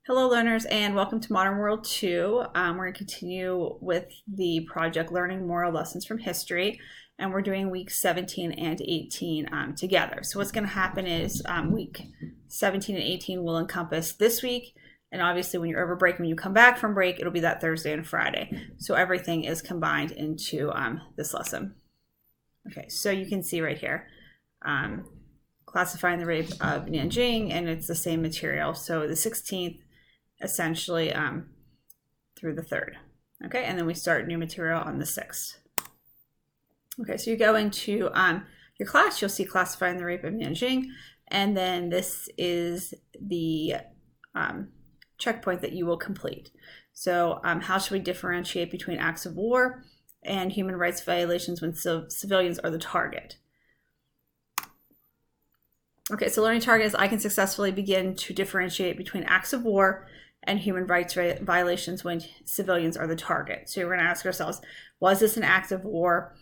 Hello learners and welcome to Modern World 2. We're going to continue with the project Learning Moral Lessons from History, and we're doing weeks 17 and 18 together. So what's going to happen is week 17 and 18 will encompass this week, and obviously when you're over break, when you come back from break, it'll be that Thursday and Friday. So everything is combined into this lesson. Okay, so you can see right here, classifying the rape of Nanjing, and it's the same material. So the 16th, essentially through the 3rd. Okay, and then we start new material on the 6th. Okay, so you go into your class, you'll see classifying the rape of Nanjing, and then this is the checkpoint that you will complete. So how should we differentiate between acts of war and human rights violations when civilians are the target? Okay, so learning target is I can successfully begin to differentiate between acts of war and human rights violations when civilians are the target. So we're going to ask ourselves, was this an act of war?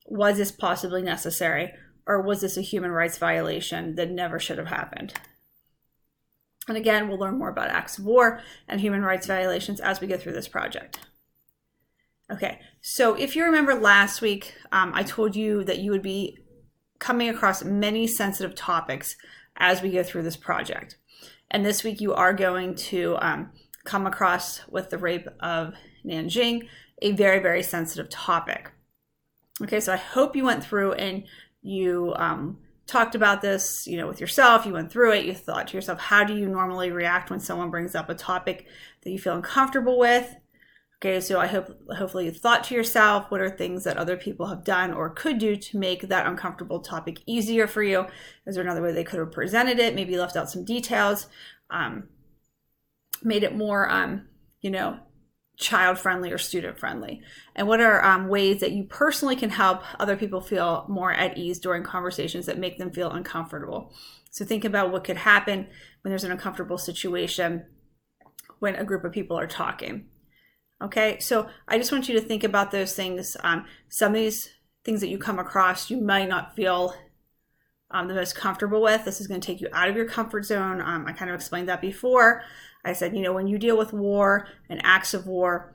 Was this possibly necessary? Or was this a human rights violation that never should have happened? And again, we'll learn more about acts of war and human rights violations as we go through this project. Okay, so if you remember last week, I told you that you would be coming across many sensitive topics as we go through this project. And this week you are going to come across with the rape of Nanjing, a very, very sensitive topic. Okay, so I hope you went through and you talked about this, with yourself. You went through it. You thought to yourself, how do you normally react when someone brings up a topic that you feel uncomfortable with? Okay, so hopefully you thought to yourself, what are things that other people have done or could do to make that uncomfortable topic easier for you? Is there another way they could have presented it? Maybe left out some details, made it more, child-friendly or student-friendly? And what are ways that you personally can help other people feel more at ease during conversations that make them feel uncomfortable? So think about what could happen when there's an uncomfortable situation when a group of people are talking. Okay, so I just want you to think about those things. Some of these things that you come across, you might not feel the most comfortable with. This is going to take you out of your comfort zone. I kind of explained that before. I said, when you deal with war and acts of war,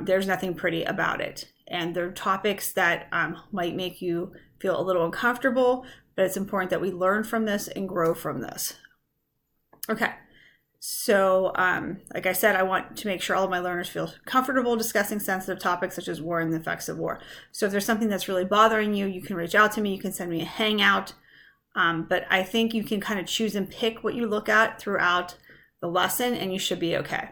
there's nothing pretty about it. And there are topics that might make you feel a little uncomfortable, but it's important that we learn from this and grow from this. Okay. So, like I said, I want to make sure all of my learners feel comfortable discussing sensitive topics such as war and the effects of war. So if there's something that's really bothering you, you can reach out to me. You can send me a hangout. But I think you can kind of choose and pick what you look at throughout the lesson, and you should be okay.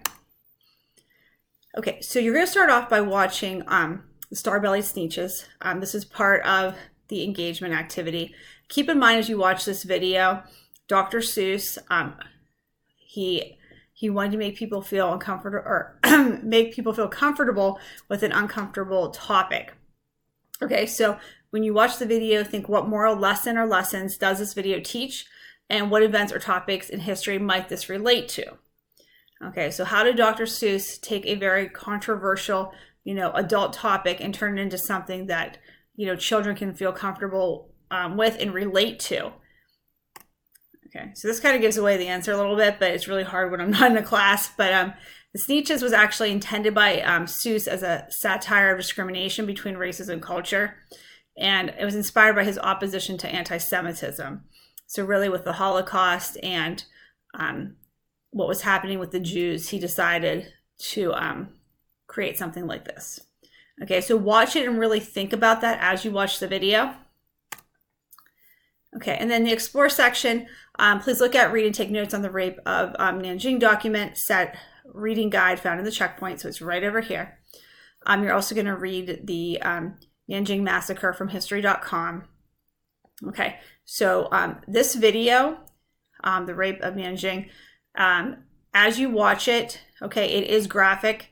Okay, so you're going to start off by watching the Star-Bellied Sneetches. This is part of the engagement activity. Keep in mind as you watch this video, Dr. Seuss, he wanted to make people feel uncomfortable or make people feel comfortable with an uncomfortable topic. Okay, so when you watch the video, think what moral lesson or lessons does this video teach, and what events or topics in history might this relate to? Okay, so how did Dr. Seuss take a very controversial, adult topic and turn it into something that, children can feel comfortable with and relate to? Okay, so this kind of gives away the answer a little bit, but it's really hard when I'm not in a class. But the Sneetches was actually intended by Seuss as a satire of discrimination between races and culture. And it was inspired by his opposition to anti-Semitism. So really with the Holocaust and what was happening with the Jews, he decided to create something like this. Okay, so watch it and really think about that as you watch the video. Okay, and then the Explore section, please look at, read, and take notes on the rape of Nanjing document set reading guide found in the checkpoint. So it's right over here. You're also going to read the Nanjing Massacre from history.com. Okay, so this video, the rape of Nanjing, as you watch it, okay, it is graphic.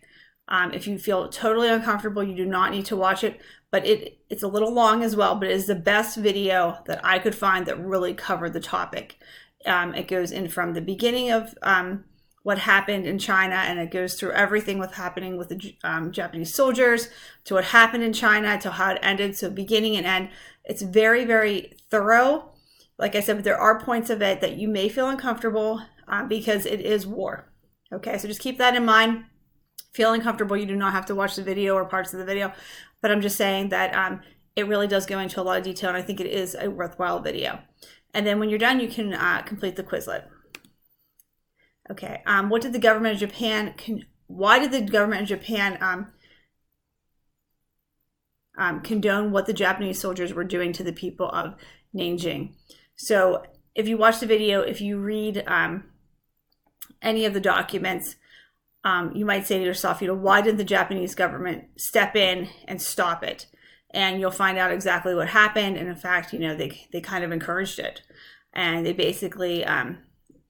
If you feel totally uncomfortable, you do not need to watch it. But it's a little long as well, but it is the best video that I could find that really covered the topic. It goes in from the beginning of what happened in China, and it goes through everything what's happening with the Japanese soldiers, to what happened in China, to how it ended, so beginning and end. It's very, very thorough. Like I said, but there are points of it that you may feel uncomfortable because it is war. Okay, so just keep that in mind. Feel uncomfortable, you do not have to watch the video or parts of the video, but I'm just saying that it really does go into a lot of detail, and I think it is a worthwhile video. And then when you're done, you can complete the Quizlet. Okay, what did the government of Japan, why did the government of Japan condone what the Japanese soldiers were doing to the people of Nanjing? So if you watch the video, if you read any of the documents, you might say to yourself, why did the Japanese government step in and stop it? And you'll find out exactly what happened. And in fact, they kind of encouraged it. And they basically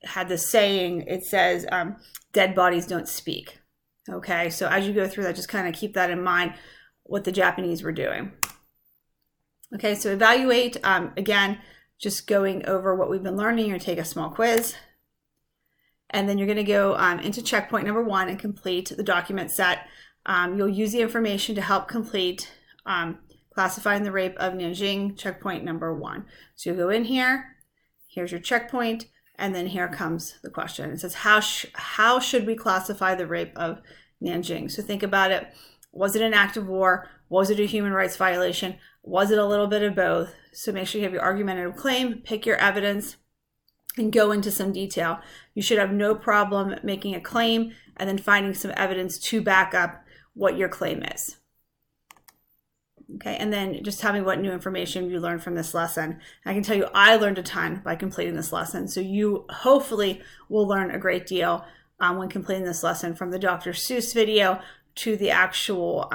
had this saying, it says, dead bodies don't speak. Okay, so as you go through that, just kind of keep that in mind, what the Japanese were doing. Okay, so evaluate, again, just going over what we've been learning. You're going to take a small quiz. And then you're going to go into checkpoint number 1 and complete the document set. You'll use the information to help complete classifying the rape of Nanjing, checkpoint number 1. So you'll go in here, here's your checkpoint, and then here comes the question. It says, how should we classify the rape of Nanjing? So think about it. Was it an act of war? Was it a human rights violation? Was it a little bit of both? So make sure you have your argumentative claim, pick your evidence, and go into some detail. You should have no problem making a claim and then finding some evidence to back up what your claim is. Okay, and then just tell me what new information you learned from this lesson. I can tell you I learned a ton by completing this lesson, so you hopefully will learn a great deal when completing this lesson, from the Dr. Seuss video to the actual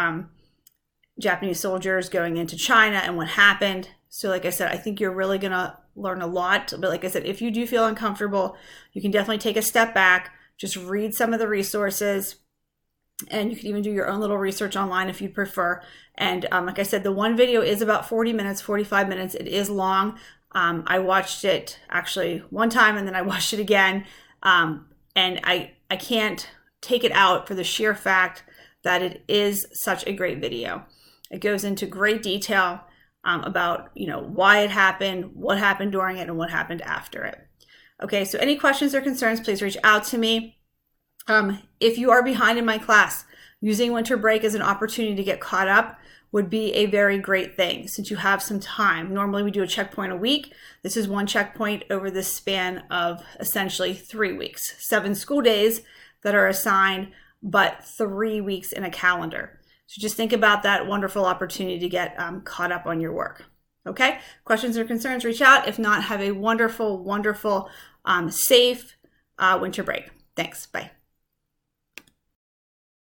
Japanese soldiers going into China and what happened. So like I said, I think you're really going to learn a lot. But like I said, if you do feel uncomfortable, you can definitely take a step back, just read some of the resources, and you can even do your own little research online if you prefer. And like I said, the one video is about 40 minutes, 45 minutes. It is long. I watched it actually one time and then I watched it again. And I can't take it out for the sheer fact that it is such a great video. It goes into great detail about why it happened, what happened during it, and what happened after it. Okay, so any questions or concerns, please reach out to me. If you are behind in my class, using winter break as an opportunity to get caught up would be a very great thing, since you have some time. Normally we do a checkpoint a week. This is one checkpoint over the span of essentially 3 weeks. 7 school days that are assigned, but 3 weeks in a calendar. So just think about that wonderful opportunity to get caught up on your work. Okay, questions or concerns, reach out. If not, have a wonderful, wonderful, safe winter break. Thanks, bye.